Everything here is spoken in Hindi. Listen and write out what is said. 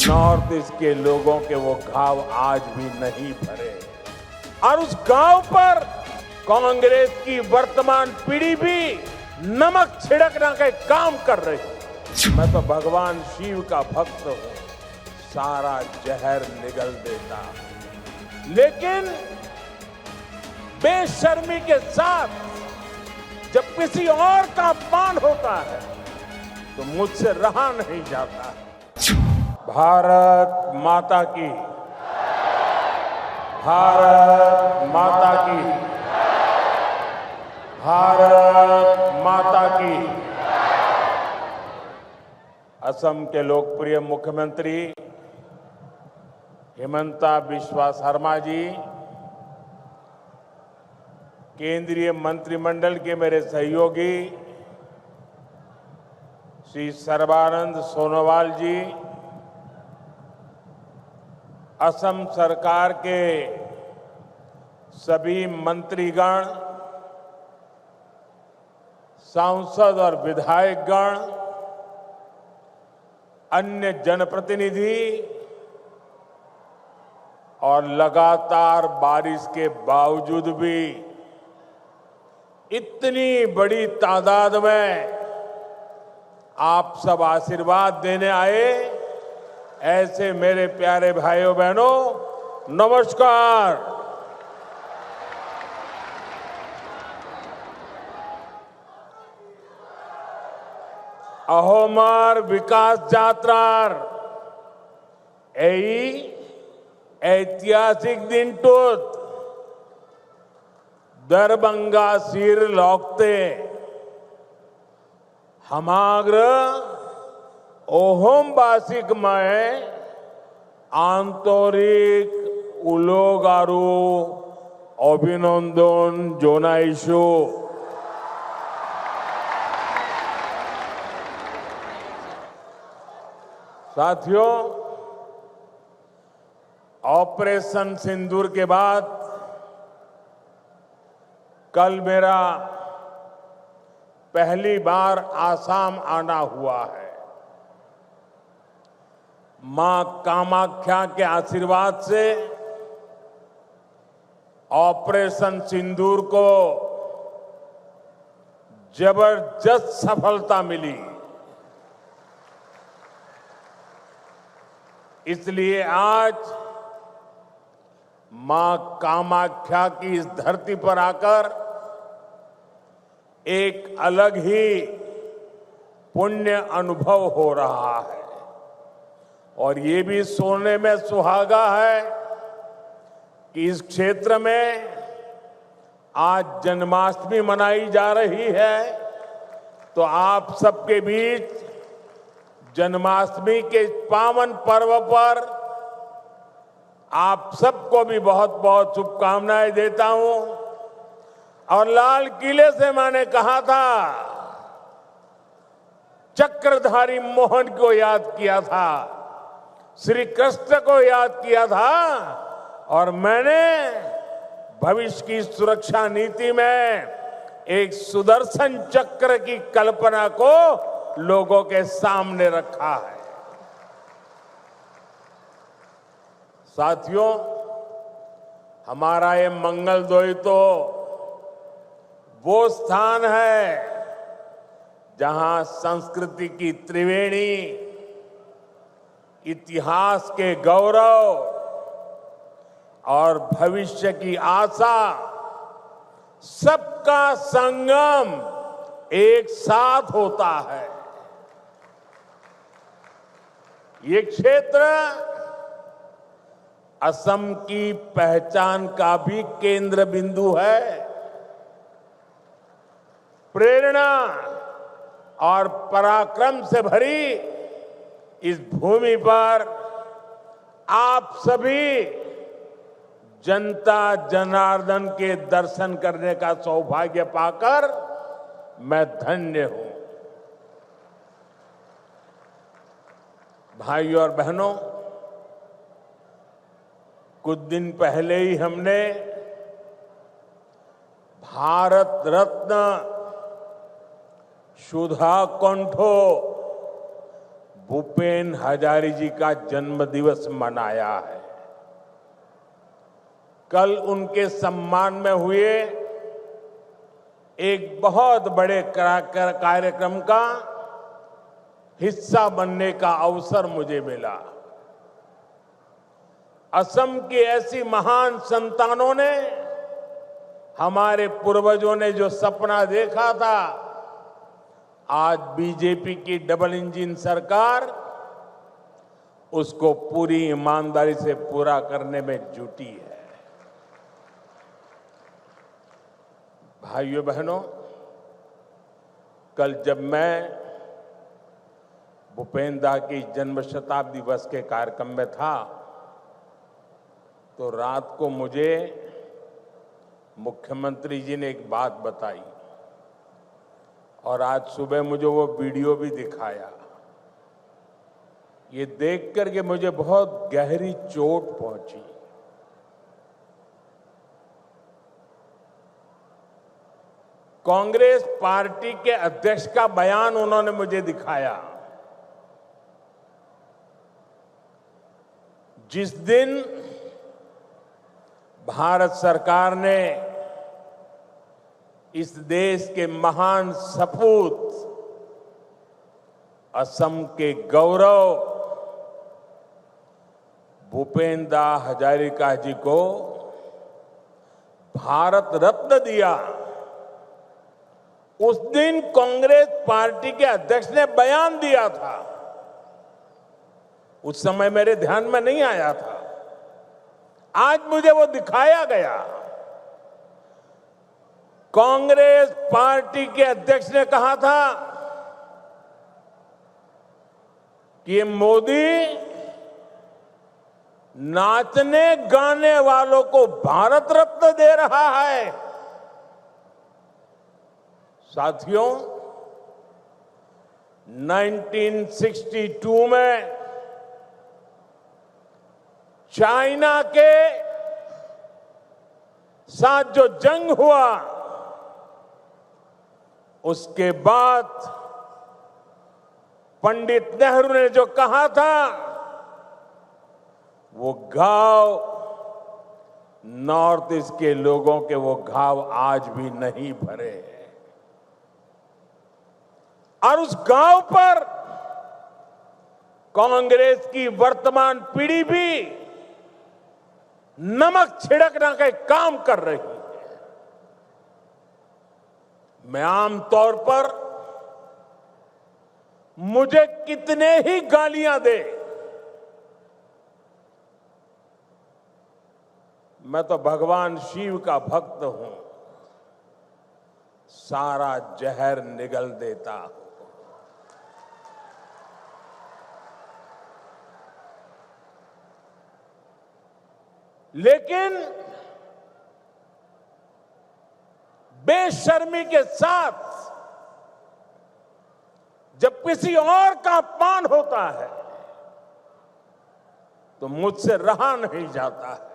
नॉर्थ ईस्ट के लोगों के वो घाव आज भी नहीं भरे और उस घाव पर कांग्रेस की वर्तमान पीढ़ी भी नमक छिड़कने का काम कर रही है। मैं तो भगवान शिव का भक्त हूं, सारा जहर निगल देता, लेकिन बेशर्मी के साथ जब किसी और का अपमान होता है तो मुझसे रहा नहीं जाता। भारत माता की, भारत माता की, भारत माता की। असम के लोकप्रिय मुख्यमंत्री हिमंता बिस्वा शर्मा जी, केंद्रीय मंत्रिमंडल के मेरे सहयोगी श्री सर्बानंद सोनोवाल जी, असम सरकार के सभी मंत्रीगण, सांसद और विधायकगण, अन्य जनप्रतिनिधि और लगातार बारिश के बावजूद भी इतनी बड़ी तादाद में आप सब आशीर्वाद देने आए, ऐसे मेरे प्यारे भाइयों बहनों, नमस्कार। अहोमार विकास यात्रार ऐतिहासिक दिन टूत दरभंगा सिर लौकते हमाग्र ओहोमबासिक में आंतरिक उलोगारू अभिनंदन जोनाइशो। साथियों, ऑपरेशन सिंदूर के बाद कल मेरा पहली बार आसाम आना हुआ है। मां कामाख्या के आशीर्वाद से ऑपरेशन सिंदूर को जबरदस्त सफलता मिली। इसलिए आज मां कामाख्या की इस धरती पर आकर एक अलग ही पुण्य अनुभव हो रहा है और ये भी सोचने में सुहागा है कि इस क्षेत्र में आज जन्माष्टमी मनाई जा रही है, तो आप सबके बीच जन्माष्टमी के पावन पर्व पर आप सबको भी बहुत बहुत शुभकामनाएं देता हूं। और लाल किले से मैंने कहा था, चक्रधारी मोहन को याद किया था, श्री कृष्ण को याद किया था और मैंने भविष्य की सुरक्षा नीति में एक सुदर्शन चक्र की कल्पना को लोगों के सामने रखा है। साथियों, हमारा ये मंगलदोई तो वो स्थान है जहां संस्कृति की त्रिवेणी, इतिहास के गौरव और भविष्य की आशा, सबका संगम एक साथ होता है। ये क्षेत्र असम की पहचान का भी केंद्र बिंदु है। प्रेरणा और पराक्रम से भरी इस भूमि पर आप सभी जनता जनार्दन के दर्शन करने का सौभाग्य पाकर मैं धन्य हूं। भाइयों और बहनों, कुछ दिन पहले ही हमने भारत रत्न सुधा कंठो भूपेन हजारी जी का जन्मदिवस मनाया है। कल उनके सम्मान में हुए एक बहुत बड़े कार्यक्रम का हिस्सा बनने का अवसर मुझे मिला। असम की ऐसी महान संतानों ने, हमारे पूर्वजों ने जो सपना देखा था, आज बीजेपी की डबल इंजन सरकार उसको पूरी ईमानदारी से पूरा करने में जुटी है। भाइयों बहनों, कल जब मैं भूपेन दा की जन्म शताब्दी वर्ष के कार्यक्रम में था, तो रात को मुझे मुख्यमंत्री जी ने एक बात बताई और आज सुबह मुझे वो वीडियो भी दिखाया। ये देख करके मुझे बहुत गहरी चोट पहुंची। कांग्रेस पार्टी के अध्यक्ष का बयान उन्होंने मुझे दिखाया। जिस दिन भारत सरकार ने इस देश के महान सपूत, असम के गौरव भूपेन दा हजारिका जी को भारत रत्न दिया, उस दिन कांग्रेस पार्टी के अध्यक्ष ने बयान दिया था। उस समय मेरे ध्यान में नहीं आया था, आज मुझे वो दिखाया गया। कांग्रेस पार्टी के अध्यक्ष ने कहा था कि ये मोदी नाचने गाने वालों को भारत रत्न दे रहा है। साथियों, 1962 में चाइना के साथ जो जंग हुआ, उसके बाद पंडित नेहरू ने जो कहा था, वो घाव नॉर्थ ईस्ट के लोगों के वो घाव आज भी नहीं भरे हैं। और उस घाव पर कांग्रेस की वर्तमान पीढ़ी भी नमक छिड़कने का काम कर रही है। मैं आमतौर पर मुझे कितने ही गालियां दे, मैं तो भगवान शिव का भक्त हूं, सारा जहर निगल देता हूं। लेकिन बेशर्मी के साथ जब किसी और का अपमान होता है तो मुझसे रहा नहीं जाता है।